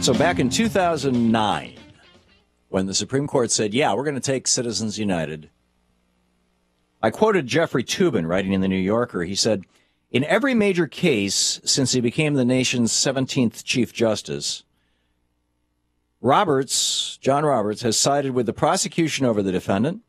So back in 2009, when the Supreme Court said, yeah, we're going to take Citizens United, I quoted Jeffrey Toobin writing in The New Yorker. He said, in every major case since he became the nation's 17th Chief Justice, John Roberts, has sided with the prosecution over the defendant,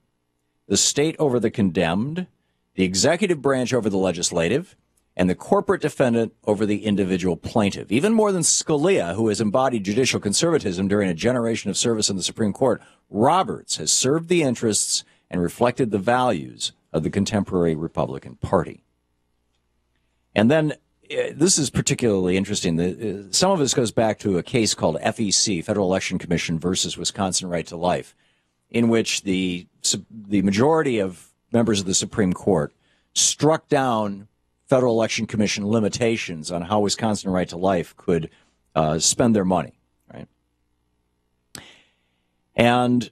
the state over the condemned, the executive branch over the legislative, and the corporate defendant over the individual plaintiff. Even more than Scalia, who has embodied judicial conservatism during a generation of service in the Supreme Court, Roberts has served the interests and reflected the values of the contemporary Republican Party. And then this is particularly interesting. Some of this goes back to a case called FEC, Federal Election Commission versus Wisconsin Right to Life, in which the majority of members of the Supreme Court struck down Federal Election Commission limitations on how Wisconsin Right to Life could spend their money, right? And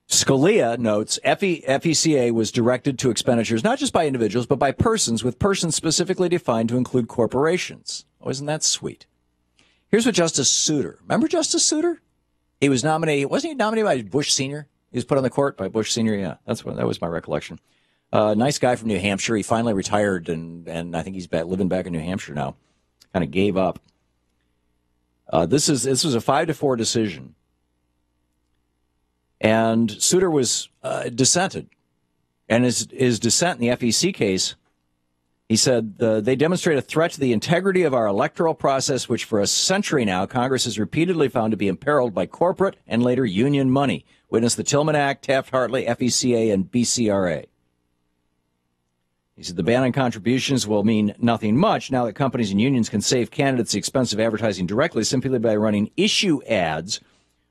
Scalia notes FECA was directed to expenditures not just by individuals, but by persons, with persons specifically defined to include corporations. Oh, isn't that sweet? Here's what Justice Souter. Remember Justice Souter? He was nominated. Wasn't he nominated by Bush Sr.? He was put on the court by Bush Sr. Yeah, that was my recollection. Nice guy from New Hampshire. He finally retired, and I think he's living back in New Hampshire now. Kind of gave up. This was a 5-4 decision. And Souter was dissented. And his dissent in the FEC case, he said, they demonstrate a threat to the integrity of our electoral process, which for a century now Congress has repeatedly found to be imperiled by corporate and later union money. Witness the Tillman Act, Taft-Hartley, FECA, and BCRA. He said the ban on contributions will mean nothing much now that companies and unions can save candidates the expense of advertising directly simply by running issue ads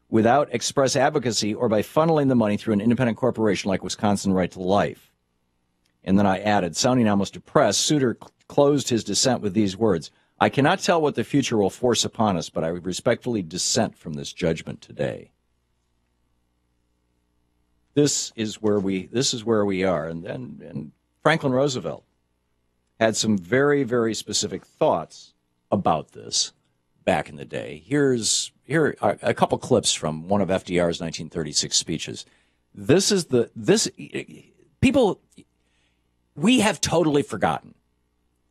without express advocacy or by funneling the money through an independent corporation like Wisconsin Right to Life. And then I added, sounding almost depressed, Souter closed his dissent with these words, I cannot tell what the future will force upon us, but I respectfully dissent from this judgment today. This is where we are. And Franklin Roosevelt had some very, very specific thoughts about this back in the day. Here are a couple clips from one of FDR's 1936 speeches. People, we have totally forgotten,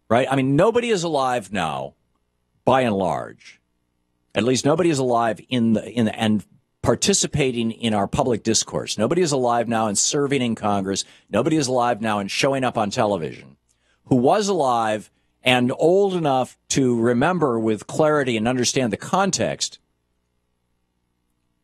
right? I mean, nobody is alive now, by and large. At least nobody is alive in the and participating in our public discourse. Nobody is alive now and serving in Congress. Nobody is alive now and showing up on television who was alive and old enough to remember with clarity and understand the context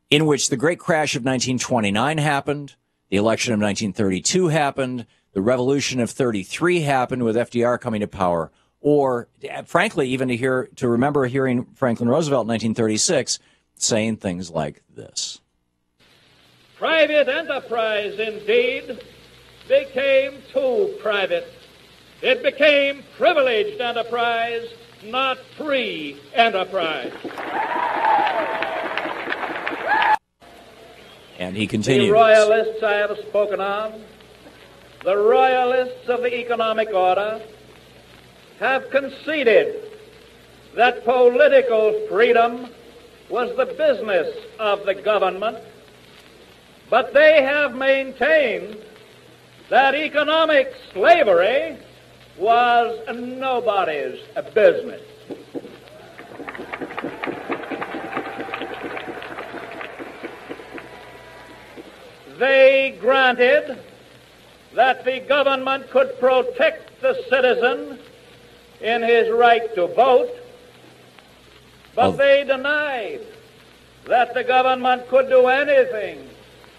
in which the great crash of 1929 happened, the election of 1932 happened, the revolution of 33 happened with FDR coming to power, or frankly, even to remember hearing Franklin Roosevelt in 1936 saying things like this. Private enterprise, indeed, became too private. It became privileged enterprise, not free enterprise. And he continues. The royalists I have spoken of, the royalists of the economic order, have conceded that political freedom was the business of the government, but they have maintained that economic slavery was nobody's business. They granted that the government could protect the citizen in his right to vote, but they denied that the government could do anything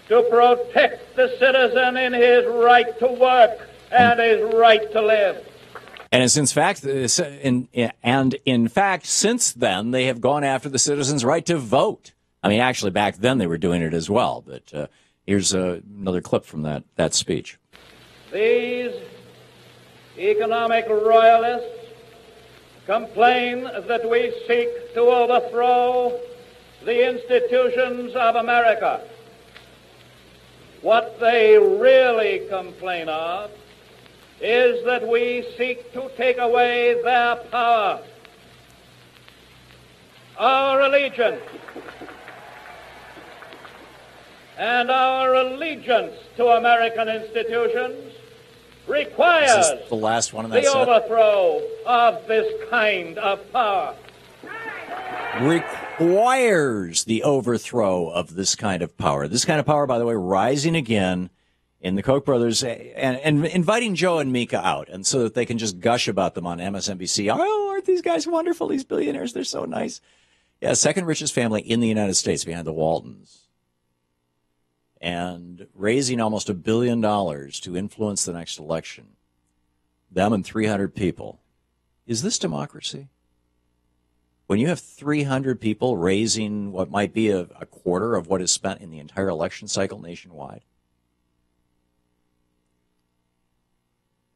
to protect the citizen in his right to work and his right to live. And in fact, since then, they have gone after the citizen's right to vote. I mean, actually, back then they were doing it as well. But here's another clip from that speech. These economic royalists complain that we seek to overthrow the institutions of America. What they really complain of is that we seek to take away their power. our allegiance to American institutions requires Is this the last one in that the set? overthrow of this kind of power. Requires the overthrow of this kind of power. This kind of power, by the way, rising again in the Koch brothers and inviting Joe and Mika out, and so that they can just gush about them on MSNBC. Oh, aren't these guys wonderful? These billionaires, they're so nice. Yeah, second richest family in the United States behind the Waltons. And raising almost $1 billion to influence the next election. Them and 300 people. Is this democracy? When you have 300 people raising what might be a quarter of what is spent in the entire election cycle nationwide?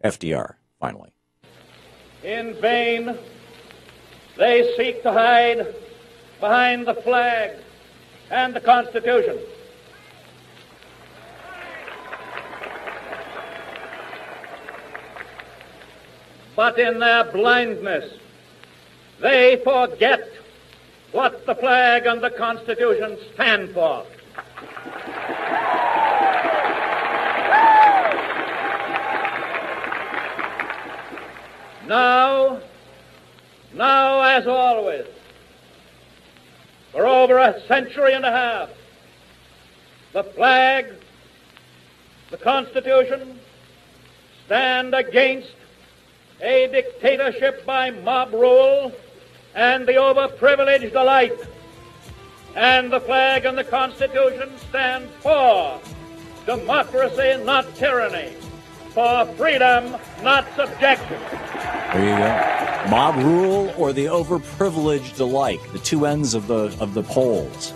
FDR, finally. In vain, they seek to hide behind the flag and the Constitution. But in their blindness, they forget what the flag and the Constitution stand for. Now, as always, for over a century and a half, the flag, the Constitution, stand against a dictatorship by mob rule and the overprivileged alike. And the flag and the Constitution stand for democracy, not tyranny, for freedom, not subjection. There you go. Mob rule or the overprivileged alike, the two ends of the poles.